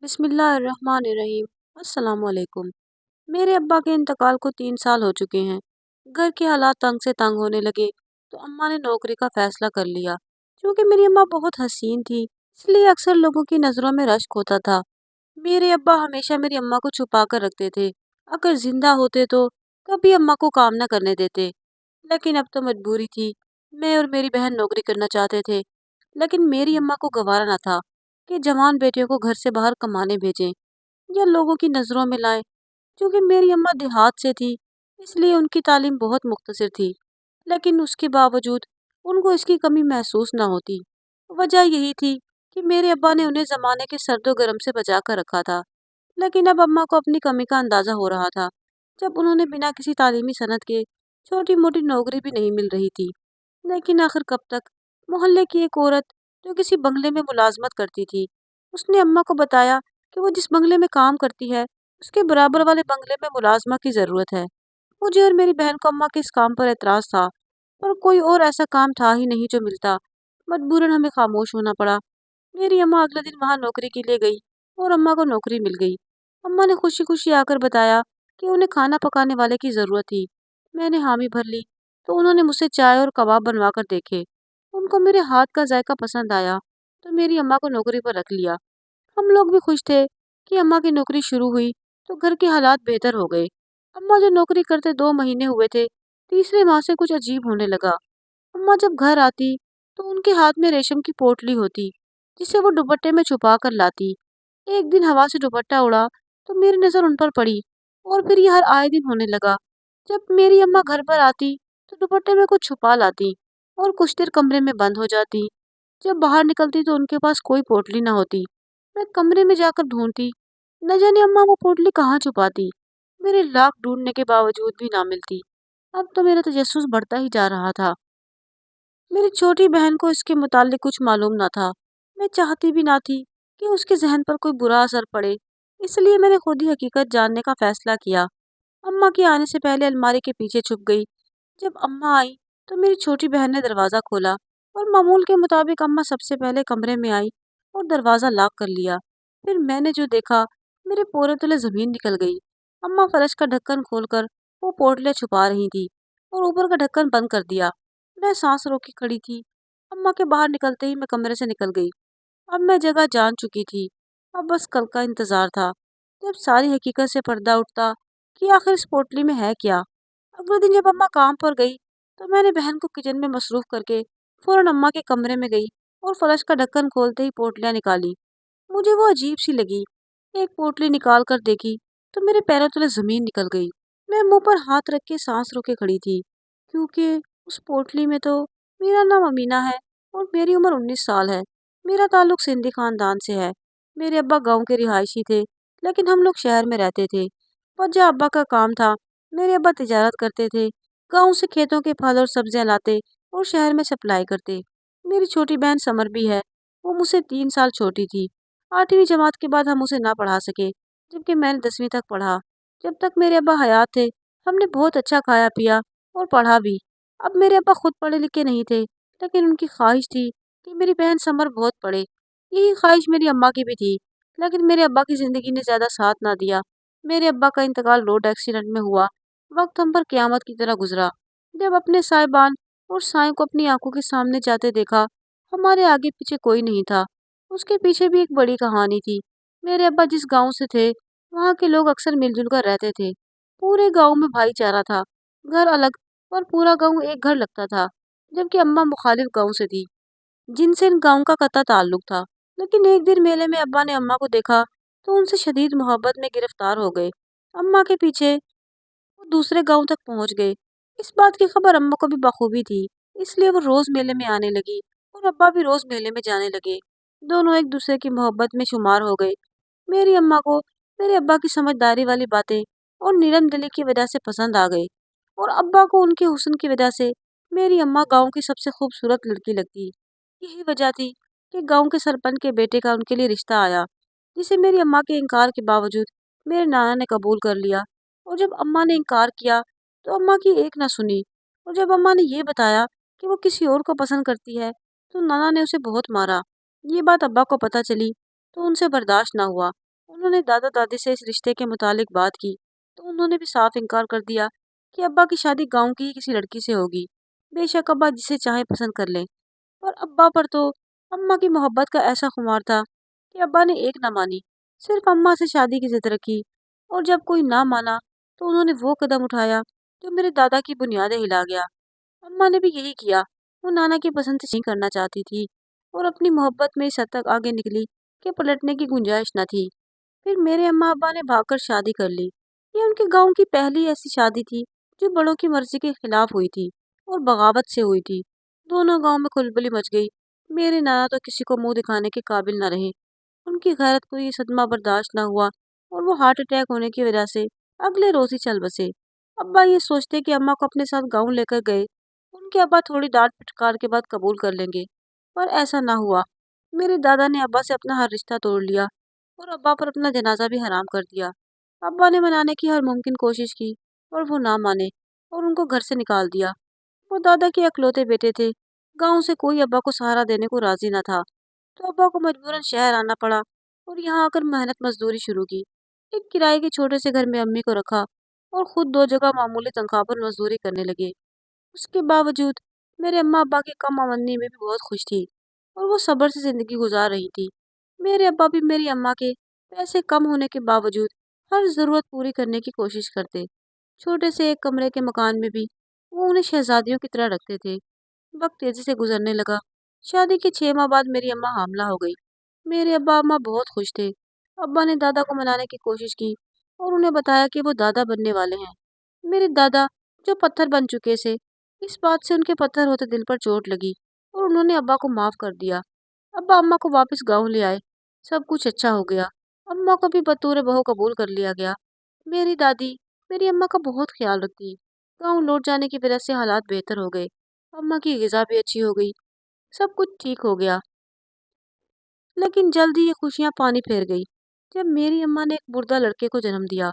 بسم اللہ الرحمن الرحیم۔ السلام علیکم۔ میرے ابا کے انتقال کو 3 سال ہو چکے ہیں۔ گھر کے حالات تنگ سے تنگ ہونے لگے تو اماں نے نوکری کا فیصلہ کر لیا۔ کیونکہ میری اماں بہت حسین تھی اس لیے اکثر لوگوں کی نظروں میں رشک ہوتا تھا۔ میرے ابا ہمیشہ میری اماں کو چھپا کر رکھتے تھے۔ اگر زندہ ہوتے تو کبھی اماں کو کام نہ کرنے دیتے، لیکن اب تو مجبوری تھی۔ میں اور میری بہن نوکری کرنا چاہتے تھے، لیکن میری اماں کو گوارا نہ تھا کہ جوان بیٹیوں کو گھر سے باہر کمانے بھیجیں یا لوگوں کی نظروں میں لائیں۔ کیونکہ میری اماں دیہات سے تھی اس لیے ان کی تعلیم بہت مختصر تھی، لیکن اس کے باوجود ان کو اس کی کمی محسوس نہ ہوتی۔ وجہ یہی تھی کہ میرے ابا نے انہیں زمانے کے سرد و گرم سے بچا کر رکھا تھا۔ لیکن اب اماں کو اپنی کمی کا اندازہ ہو رہا تھا جب انہوں نے بنا کسی تعلیمی سند کے چھوٹی موٹی نوکری بھی نہیں مل رہی تھی۔ لیکن آخر کب تک؟ محلے کی ایک عورت جو کسی بنگلے میں ملازمت کرتی تھی، اس نے اماں کو بتایا کہ وہ جس بنگلے میں کام کرتی ہے اس کے برابر والے بنگلے میں ملازمہ کی ضرورت ہے۔ مجھے اور میری بہن کو اماں کے اس کام پر اعتراض تھا، پر کوئی اور ایسا کام تھا ہی نہیں جو ملتا۔ مجبوراً ہمیں خاموش ہونا پڑا۔ میری اماں اگلے دن وہاں نوکری کے لیے گئی اور اماں کو نوکری مل گئی۔ اماں نے خوشی خوشی آ کر بتایا کہ انہیں کھانا پکانے والے کی ضرورت تھی۔ میں نے حامی بھر لی تو انہوں نے مجھ سے چائے اور کباب بنوا کر دیکھے۔ ان کو میرے ہاتھ کا ذائقہ پسند آیا تو میری اماں کو نوکری پر رکھ لیا۔ ہم لوگ بھی خوش تھے کہ اماں کی نوکری شروع ہوئی تو گھر کے حالات بہتر ہو گئے۔ اماں جو نوکری کرتے 2 مہینے ہوئے تھے، تیسرے ماہ سے کچھ عجیب ہونے لگا۔ اماں جب گھر آتی تو ان کے ہاتھ میں ریشم کی پوٹلی ہوتی جسے وہ دوپٹے میں چھپا کر لاتی۔ ایک دن ہوا سے دوپٹہ اڑا تو میری نظر ان پر پڑی اور پھر یہ ہر آئے دن ہونے لگا۔ جب میری اماں گھر پر آتی تو دوپٹے میں کچھ چھپا لاتی اور کچھ دیر کمرے میں بند ہو جاتی۔ جب باہر نکلتی تو ان کے پاس کوئی پوٹلی نہ ہوتی۔ میں کمرے میں جا کر ڈھونڈتی، نہ جانے اماں وہ پوٹلی کہاں چھپاتی۔ میرے لاکھ ڈھونڈنے کے باوجود بھی نہ ملتی۔ اب تو میرا تجسس بڑھتا ہی جا رہا تھا۔ میری چھوٹی بہن کو اس کے متعلق کچھ معلوم نہ تھا۔ میں چاہتی بھی نہ تھی کہ اس کے ذہن پر کوئی برا اثر پڑے، اس لیے میں نے خود ہی حقیقت جاننے کا فیصلہ کیا۔ اماں کے آنے سے پہلے الماری کے پیچھے چھپ گئی۔ جب اماں آئی تو میری چھوٹی بہن نے دروازہ کھولا اور معمول کے مطابق اماں سب سے پہلے کمرے میں آئی اور دروازہ لاک کر لیا۔ پھر میں نے جو دیکھا، میرے پورے تلے زمین نکل گئی۔ اماں فرش کا ڈھکن کھول کر وہ پوٹلیں چھپا رہی تھی اور اوپر کا ڈھکن بند کر دیا۔ میں سانس روکے کھڑی تھی۔ اماں کے باہر نکلتے ہی میں کمرے سے نکل گئی۔ اب میں جگہ جان چکی تھی، اب بس کل کا انتظار تھا جب ساری حقیقت سے پردہ اٹھتا کہ آخر اس پوٹلی میں ہے کیا۔ اگلے دن جب اماں کام پر گئی تو میں نے بہن کو کچن میں مصروف کر کے فوراً اماں کے کمرے میں گئی اور فرش کا ڈھکن کھولتے ہی پوٹلیاں نکالی۔ مجھے وہ عجیب سی لگی۔ ایک پوٹلی نکال کر دیکھی تو میرے پیروں تلے زمین نکل گئی۔ میں منہ پر ہاتھ رکھ کے سانس روکے کھڑی تھی، کیونکہ اس پوٹلی میں تو میرا نام امینا ہے اور میری عمر 19 سال ہے۔ میرا تعلق سندھی خاندان سے ہے۔ میرے ابا گاؤں کے رہائشی تھے، لیکن ہم لوگ شہر میں رہتے تھے۔ وجہ ابا کا کام تھا۔ میرے ابا تجارت کرتے تھے، گاؤں سے کھیتوں کے پھل اور سبزیاں لاتے اور شہر میں سپلائی کرتے۔ میری چھوٹی بہن سمر بھی ہے، وہ مجھ سے 3 سال چھوٹی تھی۔ 8ویں جماعت کے بعد ہم اسے نہ پڑھا سکے، جبکہ میں نے 10ویں تک پڑھا۔ جب تک میرے ابا حیات تھے ہم نے بہت اچھا کھایا پیا اور پڑھا بھی۔ اب میرے ابا خود پڑھے لکھے نہیں تھے، لیکن ان کی خواہش تھی کہ میری بہن سمر بہت پڑھے۔ یہی خواہش میری اماں کی بھی تھی، لیکن میرے ابا کی زندگی نے زیادہ ساتھ نہ دیا۔ میرے ابا کا انتقال روڈ ایکسیڈنٹ میں ہوا۔ وقت ہم پر قیامت کی طرح گزرا۔ جب اپنے صاحبان اور سائیں کو اپنی آنکھوں کے سامنے جاتے دیکھا، ہمارے آگے پیچھے کوئی نہیں تھا۔ اس کے پیچھے بھی ایک بڑی کہانی تھی۔ میرے ابا جس گاؤں سے تھے وہاں کے لوگ اکثر مل جل کر رہتے تھے۔ پورے گاؤں میں بھائی چارہ تھا، گھر الگ پر پورا گاؤں ایک گھر لگتا تھا۔ جبکہ اماں مخالف گاؤں سے تھی جن سے ان گاؤں کا قطع تعلق تھا۔ لیکن ایک دن میلے میں ابا نے اماں کو دیکھا تو ان سے شدید محبت میں گرفتار ہو گئے۔ اماں کے پیچھے وہ دوسرے گاؤں تک پہنچ گئے۔ اس بات کی خبر اماں کو بھی بخوبی تھی، اس لیے وہ روز میلے میں آنے لگی اور ابا بھی روز میلے میں جانے لگے۔ دونوں ایک دوسرے کی محبت میں شمار ہو گئے۔ میری اماں کو میرے ابا کی سمجھداری والی باتیں اور نرم دلی کی وجہ سے پسند آ گئی، اور ابا کو ان کے حسن کی وجہ سے میری اماں گاؤں کی سب سے خوبصورت لڑکی لگتی۔ یہی وجہ تھی کہ گاؤں کے سرپنچ کے بیٹے کا ان کے لیے رشتہ آیا، جسے میری اماں کے انکار کے باوجود میرے نانا نے قبول کر لیا۔ اور جب اماں نے انکار کیا تو اماں کی ایک نہ سنی، اور جب اماں نے یہ بتایا کہ وہ کسی اور کو پسند کرتی ہے تو نانا نے اسے بہت مارا۔ یہ بات ابا کو پتہ چلی تو ان سے برداشت نہ ہوا۔ उन्होंने दादा दादी से इस रिश्ते के मुतालिक बात की तो उन्होंने भी साफ इनकार कर दिया कि अब्बा की शादी गांव की ही किसी लड़की से होगी। बेशक अब्बा जिसे चाहे पसंद कर ले। और अब्बा पर तो अम्मा की मोहब्बत का ऐसा खुमार था कि अब्बा ने एक ना मानी, सिर्फ अम्मा से शादी की जिद रखी। और जब कोई ना माना तो उन्होंने वो कदम उठाया जो मेरे दादा की बुनियादें हिला गया। अम्मा ने भी यही किया। वो नाना की पसंद से नहीं करना चाहती थी और अपनी मोहब्बत में इस हद तक आगे निकली कि पलटने की गुंजाइश न थी। फिर मेरे अम्मा अब्बा ने भागकर शादी कर ली। ये उनके गांव की पहली ऐसी शादी थी जो बड़ों की मर्जी के खिलाफ हुई थी और बगावत से हुई थी। दोनों गांव में खलबली मच गई। मेरे नाना तो किसी को मुंह दिखाने के काबिल न रहे। उनकी गैरत को ये सदमा बर्दाश्त न हुआ और वो हार्ट अटैक होने की वजह से अगले रोज ही चल बसे। अब्बा ये सोचते कि अम्मा को अपने साथ गांव लेकर गए उनके अब्बा थोड़ी डांट फटकार के बाद कबूल कर लेंगे, पर ऐसा ना हुआ। मेरे दादा ने अब्बा से अपना हर रिश्ता तोड़ लिया और अब्बा पर अपना जनाजा भी हराम कर दिया। अब्बा ने मनाने की हर मुमकिन कोशिश की और वो ना माने और उनको घर से निकाल दिया। वो दादा के अकलौते बेटे थे। गांव से कोई अब्बा को सहारा देने को राजी न था, तो अब्बा को मजबूरन शहर आना पड़ा और यहाँ आकर मेहनत मजदूरी शुरू की। एक किराए के छोटे से घर में अम्मी को रखा और खुद दो जगह मामूली तनख्वाह पर मजदूरी करने लगे। उसके बावजूद मेरे अम्मा अब्बा की कम आमदनी में भी बहुत खुश थी और वो सब्र से जिंदगी गुजार रही थी। मेरे अब्बा भी मेरी अम्मा के पैसे कम होने के बावजूद हर जरूरत पूरी करने की कोशिश करते। छोटे से एक कमरे के मकान में भी वो उन्हें शहजादियों की तरह रखते थे। वक्त तेजी से गुजरने लगा। शादी के 6 माह बाद मेरी अम्मा हामला हो गई। मेरे अब्बा अम्मा बहुत खुश थे। अब्बा ने दादा को मनाने की कोशिश की और उन्हें बताया कि वो दादा बनने वाले हैं। मेरे दादा जो पत्थर बन चुके थे, इस बात से उनके पत्थर होते दिल पर चोट लगी और उन्होंने अब्बा को माफ कर दिया। अब्बा अम्मा को वापस गांव ले आए। सब कुछ अच्छा हो गया। अम्मा को भी बतौर बहू कबूल कर लिया गया। मेरी दादी मेरी अम्मा का बहुत ख्याल रखती। गांव लौट जाने की वजह से हालात बेहतर हो गए। अम्मा की गिजा भी अच्छी हो गई। सब कुछ ठीक हो गया। लेकिन जल्द ही ये खुशियां पानी फेर गई जब मेरी अम्मा ने एक मुर्दा लड़के को जन्म दिया।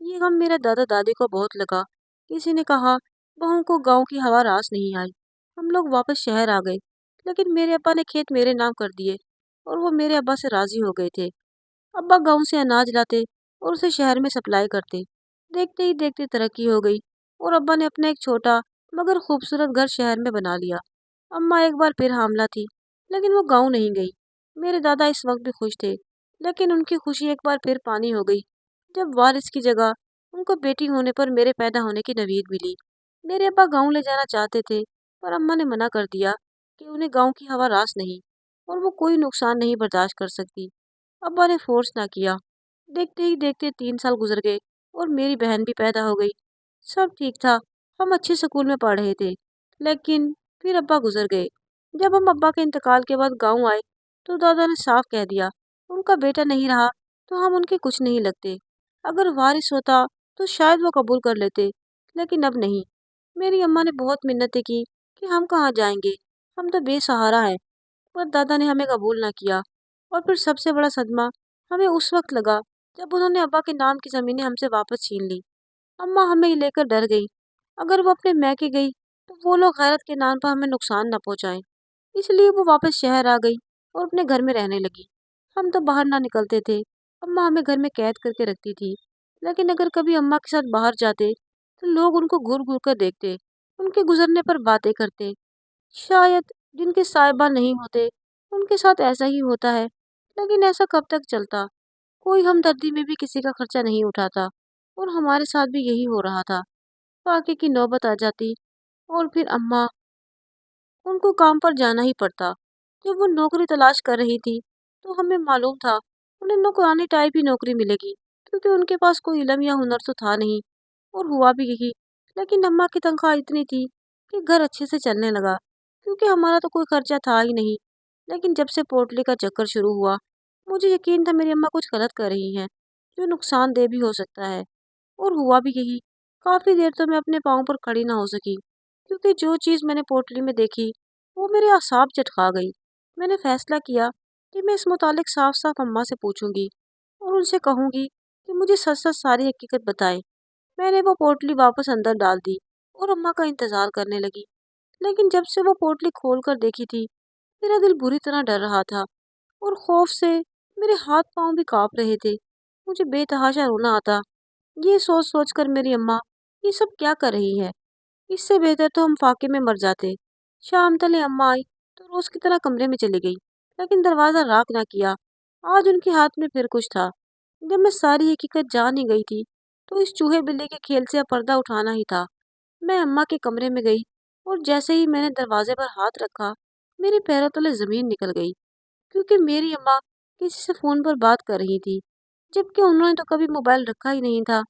ये गम मेरे दादा दादी को बहुत लगा। किसी ने कहा बहू को गांव की हवा रास नहीं आई। हम लोग वापस शहर आ गए, लेकिन मेरे अब्बा ने खेत मेरे नाम कर दिए और वो मेरे अब्बा से राजी हो गए थे। अब्बा गांव से अनाज लाते और उसे शहर में सप्लाई करते। देखते ही देखते तरक्की हो गई और अब्बा ने अपना एक छोटा मगर खूबसूरत घर शहर में बना लिया। अम्मा एक बार फिर हामला थी, लेकिन वो गांव नहीं गई। मेरे दादा इस वक्त भी खुश थे, लेकिन उनकी खुशी एक बार फिर पानी हो गई जब वारिस की जगह उनको बेटी होने पर मेरे पैदा होने की नवीद मिली। मेरे अब्बा गांव ले जाना चाहते थे, पर अम्मा ने मना कर दिया कि उन्हें गांव की हवा रास नहीं और वो कोई नुकसान नहीं बर्दाश्त कर सकती। अब्बा ने फोर्स ना किया। देखते ही देखते 3 साल गुजर गए और मेरी बहन भी पैदा हो गई। सब ठीक था। हम अच्छे स्कूल में पढ़ रहे थे, लेकिन फिर अब्बा गुजर गए। जब हम अब्बा के इंतकाल के बाद गांव आए तो दादा ने साफ कह दिया उनका बेटा नहीं रहा तो हम उनके कुछ नहीं लगते। अगर वारिस होता तो शायद वो कबूल कर लेते, लेकिन अब नहीं। मेरी अम्मा ने बहुत मिन्नतें की कि हम कहाँ जाएंगे, हम तो बेसहारा हैं, पर दादा ने हमें कबूल ना किया। और फिर सबसे बड़ा सदमा हमें उस वक्त लगा जब उन्होंने अब्बा के नाम की ज़मीनें हमसे वापस छीन ली। अम्मा हमें लेकर डर गई। अगर वो अपने मैके गई तो वो लोग गैरत के नाम पर हमें नुकसान न पहुंचाएं। इसलिए वो वापस शहर आ गई और अपने घर में रहने लगी। हम तो बाहर ना निकलते थे। अम्मा हमें घर में कैद करके रखती थी। लेकिन अगर कभी अम्मा के साथ बाहर जाते तो लोग उनको घूर घूर कर देखते, उनके गुजरने पर बातें करते। शायद जिनके साहिबा नहीं होते उनके साथ ऐसा ही होता है, लेकिन ऐसा कब तक चलता। कोई हमदर्दी में भी किसी का खर्चा नहीं उठाता और हमारे साथ भी यही हो रहा था। फाके की नौबत आ जाती और फिर अम्मा उनको काम पर जाना ही पड़ता। जब वो नौकरी तलाश कर रही थी तो हमें मालूम था उन्हें नौकरानी टाइप ही नौकरी मिलेगी, क्योंकि उनके पास कोई इलम या हुनर तो था नहीं। और हुआ भी यही। लेकिन अम्मा की तनख्वाह इतनी थी कि घर अच्छे से चलने लगा, क्योंकि हमारा तो कोई खर्चा था ही नहीं। लेकिन जब से पोटली का चक्कर शुरू हुआ मुझे यकीन था मेरी अम्मा कुछ गलत कर रही हैं, जो नुकसानदेह भी हो सकता है। और हुआ भी यही। काफ़ी देर तो मैं अपने पाँव पर खड़ी ना हो सकी, क्योंकि जो चीज़ मैंने पोटली में देखी वो मेरे असाब चटका गई। मैंने फैसला किया कि मैं इस मुतालिक साफ साफ अम्मा से पूछूंगी और उनसे कहूंगी कि मुझे सच सच सारी हकीकत बताएं। मैंने वो पोटली वापस अंदर डाल दी और अम्मा का इंतज़ार करने लगी। लेकिन जब से वो पोटली खोल कर देखी थी मेरा दिल बुरी तरह डर रहा था और खौफ से मेरे हाथ पांव भी कांप रहे थे। मुझे बेतहाशा रोना आता। ये सोच सोच कर मेरी अम्मा ये सब क्या कर रही है, इससे बेहतर तो हम फाके में मर जाते। शाम तले अम्मा आई तो रोज की तरह कमरे में चली गई, लेकिन दरवाजा राख ना किया। आज उनके हाथ में फिर कुछ था। जब मैं सारी हकीकत जान ही गई थी तो इस चूहे बिल्ली के खेल से अब पर्दा उठाना ही था। मैं अम्मा के कमरे में गई और जैसे ही मैंने दरवाजे पर हाथ रखा, मेरे पैरों तले जमीन निकल गई, क्योंकि मेरी अम्मा किसी से फोन पर बात कर रही थी, जबकि उन्होंने तो कभी मोबाइल रखा ही नहीं था।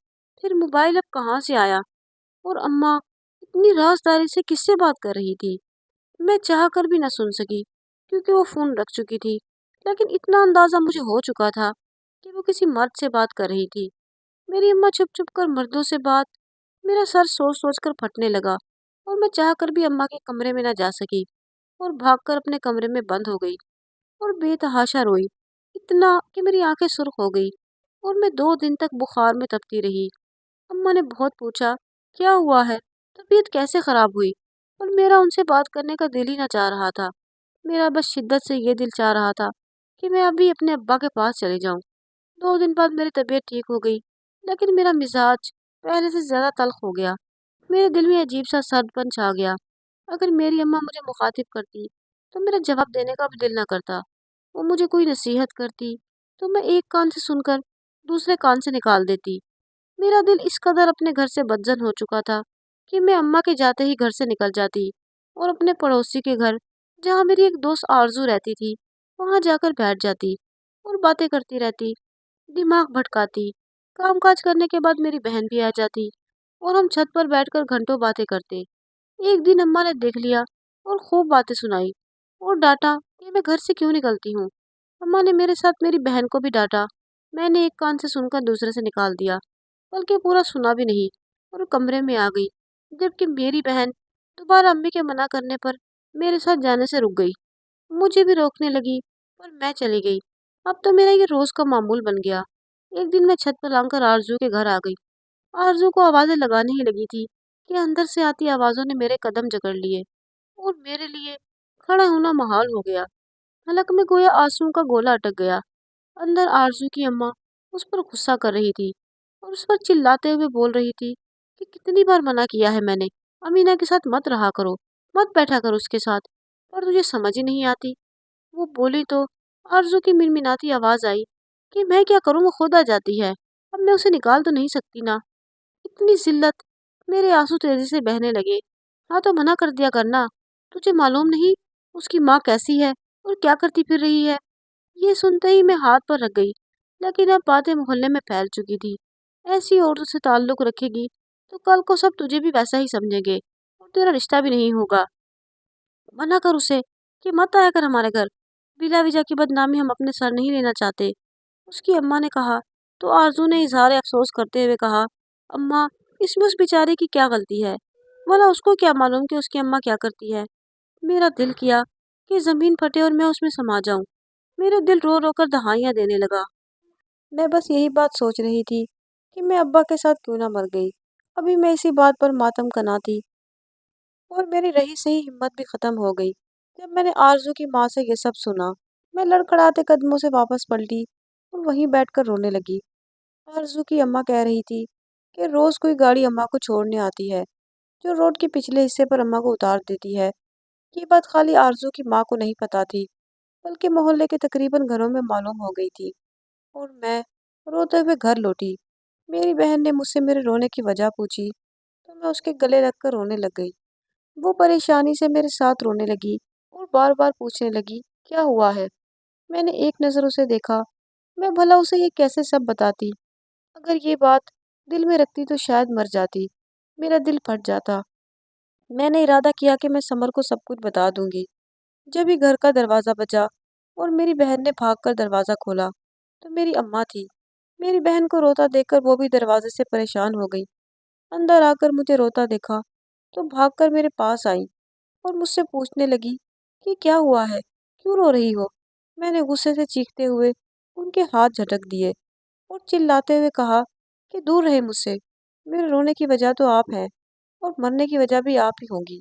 फिर मोबाइल अब कहाँ से आया? और अम्मा इतनी राजदारी से किससे बात कर रही थी? मैं चाह कर भी न सुन सकी, क्योंकि वो फोन रख चुकी थी। लेकिन इतना अंदाजा मुझे हो चुका था कि वो किसी मर्द से बात कर रही थी। मेरी अम्मा चुप चुप कर मर्दों से बात। मेरा सर सोच सोच कर फटने लगा और मैं चाह कर भी अम्मा के कमरे में न जा सकी और भागकर अपने कमरे में बंद हो गई और बेतहाशा रोई, इतना कि मेरी आंखें सुर्ख हो गई और मैं 2 दिन तक बुखार में तपती रही। अम्मा ने बहुत पूछा, क्या हुआ है, तबीयत कैसे खराब हुई? और मेरा उनसे बात करने का दिल ही ना चाह रहा था। मेरा बस शिद्दत से ये दिल चाह रहा था कि मैं अभी अपने अब्बा के पास चले जाऊं। 2 दिन बाद मेरी तबीयत ठीक हो गई, लेकिन मेरा मिजाज पहले से ज्यादा तल्ख हो गया। मेरे दिल में अजीब सा सदपन छा गया। अगर मेरी अम्मा मुझे मुखातिब करती तो मेरा जवाब देने का भी दिल न करता। वो मुझे कोई नसीहत करती तो मैं एक कान से सुनकर दूसरे कान से निकाल देती। मेरा दिल इस कदर अपने घर से बदजन हो चुका था कि मैं अम्मा के जाते ही घर से निकल जाती और अपने पड़ोसी के घर, जहाँ मेरी एक दोस्त आरजू रहती थी, वहाँ जाकर बैठ जाती और बातें करती रहती, दिमाग भटकाती। कामकाज करने के बाद मेरी बहन भी आ जाती और हम छत पर बैठकर घंटों बातें करते। एक दिन अम्मा ने देख लिया और खूब बातें सुनाई और डांटा कि मैं घर से क्यों निकलती हूँ। अम्मा ने मेरे साथ मेरी बहन को भी डांटा। मैंने एक कान से सुनकर दूसरे से निकाल दिया, बल्कि पूरा सुना भी नहीं, और कमरे में आ गई, जबकि मेरी बहन दोबारा अम्मी के मना करने पर मेरे साथ जाने से रुक गई। मुझे भी रोकने लगी, पर मैं चली गई। अब तो मेरा ये रोज का मामूल बन गया। एक दिन मैं छत पर लांघकर आरजू के घर आ गई। आरजू को आवाजें लगाने ही लगी थी कि अंदर से आती आवाजों ने मेरे कदम जकड़ लिए और मेरे लिए खड़ा होना महाल हो गया। हलक में गोया आंसुओं का गोला अटक गया। अंदर आरजू की अम्मा उस पर गुस्सा कर रही थी और उस पर चिल्लाते हुए बोल रही थी कि कितनी बार मना किया है मैंने, अमीना के साथ मत रहा करो, मत बैठा करो उसके साथ, पर तुझे समझ ही नहीं आती। वो बोली तो आरजू की मिनमिनाती आवाज आई कि मैं क्या करूँ, वो खुद आ जाती है, अब मैं उसे निकाल तो नहीं सकती ना। इतनी जिल्लत। मेरे आंसू तेजी से बहने लगे। हाँ तो मना कर दिया करना, तुझे मालूम नहीं उसकी माँ कैसी है और क्या करती फिर रही है। ये सुनते ही मैं हाथ पर रख गई, लेकिन अब बातें मोहल्ले में फैल चुकी थी। ऐसी औरतों से ताल्लुक रखेगी तो कल को सब तुझे भी वैसा ही समझेंगे और तेरा रिश्ता भी नहीं होगा। मना कर उसे कि मत आया कर हमारे घर। बिला विजा की बदनामी हम अपने सर नहीं लेना चाहते। उसकी अम्मा ने कहा तो आरजू ने इजहार अफसोस करते हुए कहा, अम्मा इसमें उस बेचारे की क्या गलती है? भला उसको क्या मालूम कि उसकी अम्मा क्या करती है। मेरा दिल किया कि जमीन फटे और मैं उसमें समा जाऊं। मेरा दिल रो रो कर दहाइयाँ देने लगा। मैं बस यही बात सोच रही थी कि मैं अब्बा के साथ क्यों ना मर गई। अभी मैं इसी बात पर मातम कनाती और मेरी रही सही हिम्मत भी खत्म हो गई। जब मैंने आरजू की माँ से ये सब सुना, मैं लड़खड़ाते कदमों से वापस पलटी और वहीं बैठकर रोने लगी। आरजू की अम्मा कह रही थी कि रोज कोई गाड़ी अम्मा को छोड़ने आती है, जो रोड के पिछले हिस्से पर अम्मा को उतार देती है। ये बात खाली आरजू की माँ को नहीं पता थी, बल्कि मोहल्ले के तकरीबन घरों में मालूम हो गई थी। और मैं रोते हुए घर लौटी। मेरी बहन ने मुझसे मेरे रोने की वजह पूछी तो मैं उसके गले लगकर रोने लग गई। वो परेशानी से मेरे साथ रोने लगी और बार बार पूछने लगी, क्या हुआ है? मैंने एक नज़र उसे देखा। मैं भला उसे ये कैसे सब बताती? अगर ये बात दिल में रखती तो शायद मर जाती। मेरा दिल फट जाता। मैंने इरादा किया कि मैं समर को सब कुछ बता दूंगी। जब ही घर का दरवाज़ा बजा और मेरी बहन ने भागकर दरवाज़ा खोला तो मेरी अम्मा थी। मेरी बहन को रोता देखकर वो भी दरवाजे से परेशान हो गई। अंदर आकर मुझे रोता देखा तो भागकर मेरे पास आई और मुझसे पूछने लगी कि क्या हुआ है, क्यों रो रही हो? मैंने गुस्से से चीखते हुए उनके हाथ झटक दिए और चिल्लाते हुए कहा कि दूर रहे मुझसे। मेरे रोने की वजह तो आप हैं और मरने की वजह भी आप ही होंगी।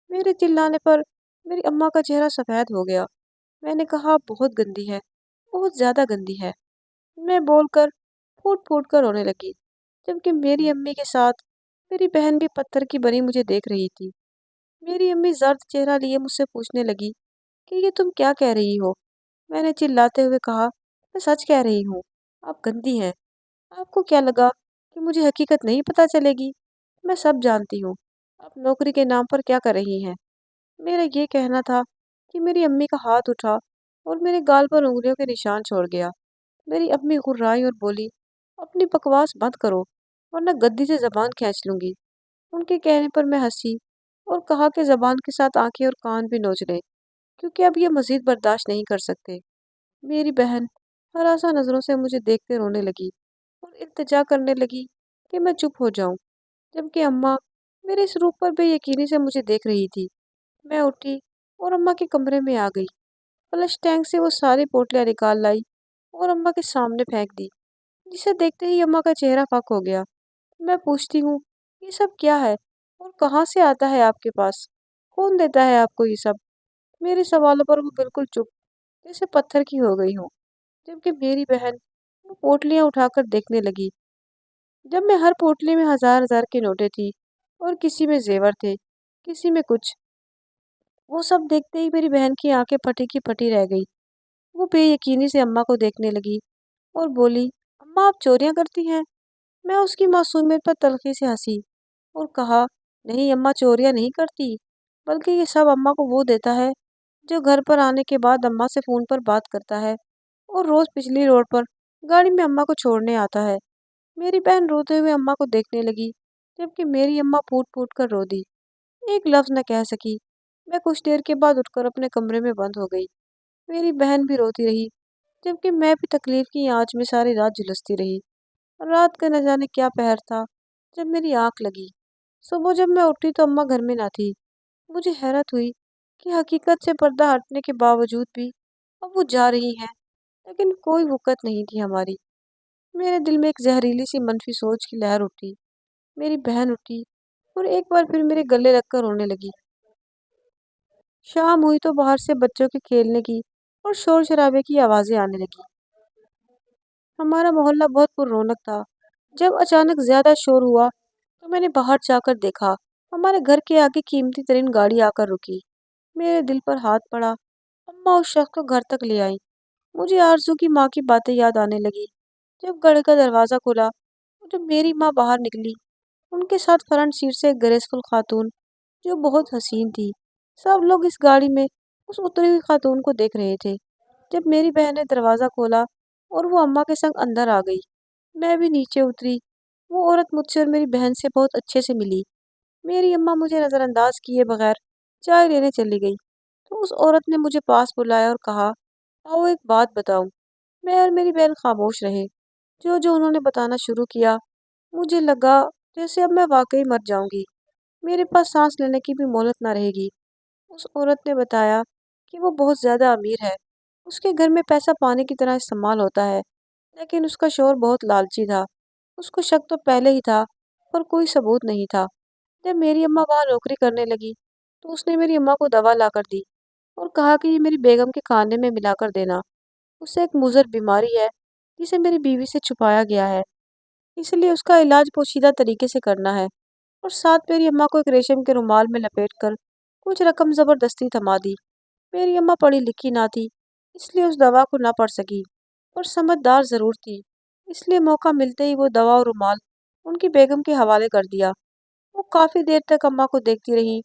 मेरे चिल्लाने पर मेरी अम्मा का चेहरा सफ़ेद हो गया। मैंने कहा, बहुत गंदी है, बहुत ज़्यादा गंदी है। मैं बोलकर پھوٹ پھوٹ کر رونے لگی، جبکہ میری امی کے ساتھ میری بہن بھی پتھر کی بنی مجھے دیکھ رہی تھی۔ میری امی زرد چہرہ لیے مجھ سے پوچھنے لگی کہ یہ تم کیا کہہ رہی ہو؟ میں نے چلاتے ہوئے کہا، میں سچ کہہ رہی ہوں، آپ گندی ہیں۔ آپ کو کیا لگا کہ مجھے حقیقت نہیں پتہ چلے گی؟ میں سب جانتی ہوں۔ آپ نوکری کے نام پر کیا کر رہی ہیں؟ میرا یہ کہنا تھا کہ میری امی کا ہاتھ اٹھا اور میرے گال پر انگلیوں کے نشان چھوڑ گیا۔ میری امی غرائی اور بولی، اپنی بکواس بند کرو ورنہ گدی سے زبان کھینچ لوں گی۔ ان کے کہنے پر میں ہنسی اور کہا کہ زبان کے ساتھ آنکھیں اور کان بھی نوچ لیں، کیونکہ اب یہ مزید برداشت نہیں کر سکتے۔ میری بہن ہراساں نظروں سے مجھے دیکھتے رونے لگی اور التجا کرنے لگی کہ میں چپ ہو جاؤں، جبکہ اماں میرے اس روپ پر بے یقینی سے مجھے دیکھ رہی تھی۔ میں اٹھی اور اماں کے کمرے میں آ گئی۔ فلش ٹینک سے وہ ساری پوٹلیاں نکال لائی اور اماں کے سامنے پھینک دی، جسے دیکھتے ہی اماں کا چہرہ پک ہو گیا۔ میں پوچھتی ہوں، یہ سب کیا ہے اور کہاں سے آتا ہے آپ کے پاس؟ کون دیتا ہے آپ کو یہ سب؟ میرے سوالوں پر وہ بالکل چپ، جیسے پتھر کی ہو گئی ہوں، جبکہ میری بہن وہ پوٹلیاں اٹھا کر دیکھنے لگی۔ جب میں ہر پوٹلی میں ہزار ہزار کے نوٹیں تھی اور کسی میں زیور تھے، کسی میں کچھ۔ وہ سب دیکھتے ہی میری بہن کی آنکھیں پھٹی کی پھٹی رہ گئی۔ وہ بے یقینی سے اماں کو دیکھنے لگی اور بولی، اماں آپ چوریاں کرتی ہیں؟ میں اس کی معصومیت پر تلخی سے ہنسی اور کہا، نہیں اماں چوریاں نہیں کرتی، بلکہ یہ سب اماں کو وہ دیتا ہے جو گھر پر آنے کے بعد اماں سے فون پر بات کرتا ہے اور روز پچھلی روڈ پر گاڑی میں اماں کو چھوڑنے آتا ہے۔ میری بہن روتے ہوئے اماں کو دیکھنے لگی، جبکہ میری اماں پھوٹ پھوٹ کر رو دی۔ ایک لفظ نہ کہہ سکی۔ میں کچھ دیر کے بعد اٹھ کر اپنے کمرے میں بند ہو گئی۔ میری بہن بھی روتی رہی، جبکہ میں بھی تکلیف کی آنچ میں ساری رات جھلستی رہی۔ رات کا نہ جانے کیا پہر تھا جب میری آنکھ لگی۔ صبح جب میں اٹھی تو اماں گھر میں نہ تھی۔ مجھے حیرت ہوئی کہ حقیقت سے پردہ ہٹنے کے باوجود بھی اب وہ جا رہی ہیں، لیکن کوئی وقت نہیں تھی ہماری۔ میرے دل میں ایک زہریلی سی منفی سوچ کی لہر اٹھی۔ میری بہن اٹھی اور ایک بار پھر میرے گلے لگ کر رونے لگی۔ شام ہوئی تو باہر سے بچوں کے کھیلنے کی اور شور شرابے کی آوازیں آنے لگی۔ ہمارا محلہ بہت پر رونق تھا۔ جب اچانک زیادہ شور ہوا تو میں نے باہر جا کر دیکھا، ہمارے گھر کے آگے قیمتی ترین گاڑی آ کر رکی۔ میرے دل پر ہاتھ پڑا۔ اماں اس شخص کو گھر تک لے آئیں۔ مجھے آرزو کی ماں کی باتیں یاد آنے لگی۔ جب گھر کا دروازہ کھلا تو میری ماں باہر نکلی، ان کے ساتھ فرنٹ سیٹ سے ایک گریسفل خاتون جو بہت حسین تھی۔ سب لوگ اس گاڑی میں اس اتری ہوئی خاتون کو دیکھ رہے تھے۔ جب میری بہن نے دروازہ کھولا اور وہ اماں کے سنگ اندر آ گئی، میں بھی نیچے اتری۔ وہ عورت مجھ سے اور میری بہن سے بہت اچھے سے ملی۔ میری اماں مجھے نظر انداز کیے بغیر چائے لینے چلی گئی تو اس عورت نے مجھے پاس بلایا اور کہا، آؤ ایک بات بتاؤں۔ میں اور میری بہن خاموش رہے۔ جو انہوں نے بتانا شروع کیا، مجھے لگا جیسے اب میں واقعی مر جاؤں گی، میرے پاس سانس لینے کی بھی مہلت نہ رہے گی۔ اس عورت نے بتایا کہ وہ بہت زیادہ امیر ہے، اس کے گھر میں پیسہ پانی کی طرح استعمال ہوتا ہے، لیکن اس کا شوہر بہت لالچی تھا۔ اس کو شک تو پہلے ہی تھا، پر کوئی ثبوت نہیں تھا۔ جب میری اماں وہاں نوکری کرنے لگی تو اس نے میری اماں کو دوا لا کر دی اور کہا کہ یہ میری بیگم کے کھانے میں ملا کر دینا۔ اسے ایک مضر بیماری ہے جسے میری بیوی سے چھپایا گیا ہے، اس لیے اس کا علاج پوشیدہ طریقے سے کرنا ہے، اور ساتھ میری اماں کو ایک ریشم کے رومال میں لپیٹ کر کچھ رقم زبردستی تھما دی۔ میری اماں پڑھی لکھی نہ تھی، اس لیے اس دوا کو نہ پڑھ سکی، اور سمجھدار ضرور تھی، اس لیے موقع ملتے ہی وہ دوا اور رومال ان کی بیگم کے حوالے کر دیا۔ وہ کافی دیر تک اماں کو دیکھتی رہی،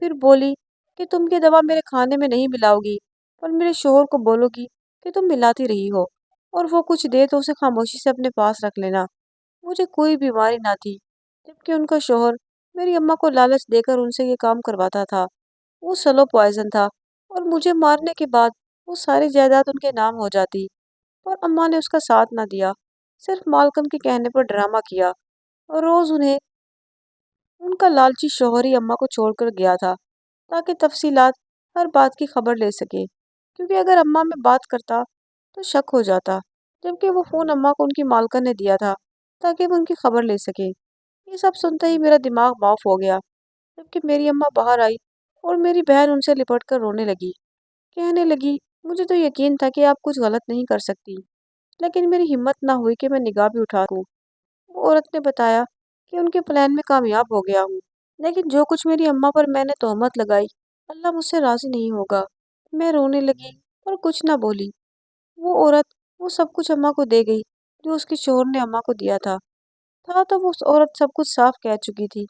پھر بولی کہ تم یہ دوا میرے کھانے میں نہیں ملاؤ گی، پر میرے شوہر کو بولو گی کہ تم ملاتی رہی ہو، اور وہ کچھ دے تو اسے خاموشی سے اپنے پاس رکھ لینا۔ مجھے کوئی بیماری نہ تھی، جبکہ ان کا شوہر میری اماں کو لالچ دے کر ان سے یہ کام کرواتا تھا۔ وہ سلو پوائزن تھا، اور مجھے مارنے کے بعد وہ ساری جائیداد ان کے نام ہو جاتی، پر اماں نے اس کا ساتھ نہ دیا، صرف مالکم کے کہنے پر ڈرامہ کیا، اور روز انہیں ان کا لالچی شوہر ہی اماں کو چھوڑ کر گیا تھا تاکہ تفصیلات ہر بات کی خبر لے سکے، کیونکہ اگر اماں میں بات کرتا تو شک ہو جاتا، جبکہ وہ فون اماں کو ان کی مالکن نے دیا تھا تاکہ وہ ان کی خبر لے سکے۔ یہ سب سنتے ہی میرا دماغ معاف ہو گیا، جبکہ میری اماں باہر آئی اور میری بہن ان سے لپٹ کر رونے لگی، کہنے لگی، مجھے تو یقین تھا کہ آپ کچھ غلط نہیں کر سکتی، लेकिन मेरी हिम्मत ना हुई कि मैं निगाह भी उठा सकूं। वो औरत ने बताया कि उनके प्लान में कामयाब हो गया हूँ, लेकिन जो कुछ मेरी अम्मा पर मैंने तोहमत लगाई, अल्लाह मुझसे राजी नहीं होगा। मैं रोने लगी पर कुछ ना बोली। वो औरत वो सब कुछ अम्मा को दे गई जो उसके शोहर ने अम्मा को दिया था तो वो औरत सब कुछ साफ कह चुकी थी।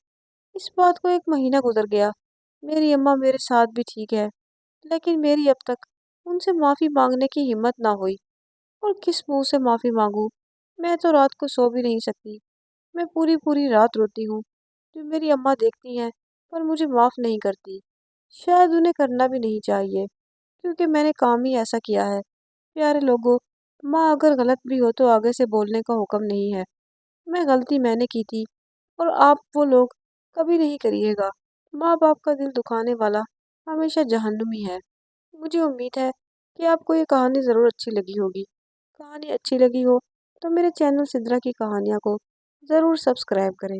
इस बात को 1 महीना गुजर गया। मेरी अम्मा मेरे साथ भी ठीक है, लेकिन मेरी अब तक उनसे माफ़ी मांगने की हिम्मत ना हुई। और किस मुंह से माफ़ी मांगूं? मैं तो रात को सो भी नहीं सकती। मैं पूरी पूरी रात रोती हूँ। जो मेरी अम्मा देखती हैं पर मुझे माफ़ नहीं करती। शायद उन्हें करना भी नहीं चाहिए, क्योंकि मैंने काम ही ऐसा किया है। प्यारे लोगों, माँ अगर गलत भी हो तो आगे से बोलने का हुक्म नहीं है। मैं गलती मैंने की थी और आप वो लोग कभी नहीं करिएगा। माँ बाप का दिल दुखाने वाला हमेशा जहन्नुमी है। मुझे उम्मीद है कि आपको ये कहानी ज़रूर अच्छी लगी होगी। कहानी अच्छी लगी हो तो मेरे चैनल सिद्रा की कहानियाँ को ज़रूर सब्सक्राइब करें।